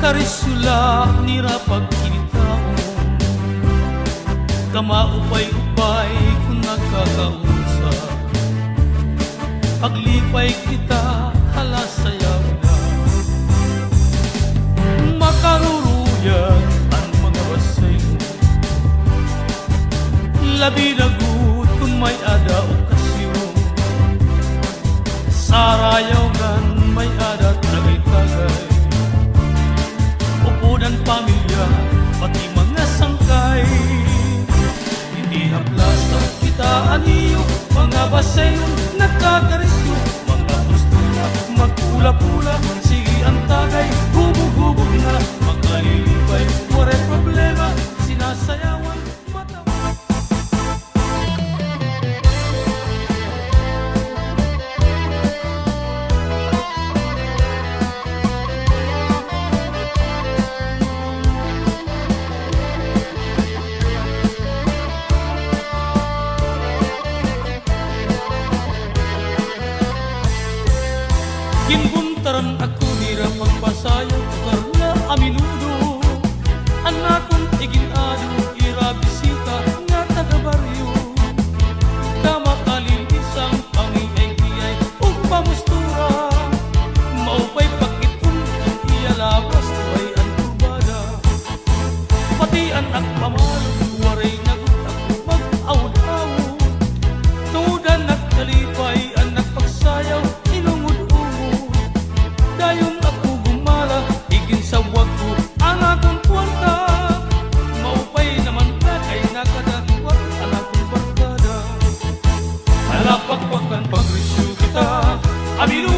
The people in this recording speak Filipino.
karisula nira pagkinitaon, kamaupay-upay kung nagkakausap, paglipay kita halasayaw na, makaruruyan ang mga basay mo, labi na good kung may ada okasyon, sarayaw gan may adat tagay-tagay, upunan pamilya, pati mga sangkay. Hindi haplas na kita aniyo, mga basayon nagkakarisyo, mga postura magpula-pula, sige ang tagay, hubog-hubog na, makalilipay, wala problema, sinasayawan mata. Ginbuntaran ako nira pagpasayo karna aminudo, anakon iginado ira bisita nga taga-baryo, kamakalil isang pangiyay-iyay o pamustura, maupay pakitun iya labas tuway ang turbada, pati anak pamalo waray nagut ako mag-awd-awd, tudan nagkalipay anak pagsayaw dayon ako gumala, igin sa wag ko ang akong kwarta, maupay naman ka kay nakadagwag ang akong barkada, halapagwakan pagrisyo kita, amino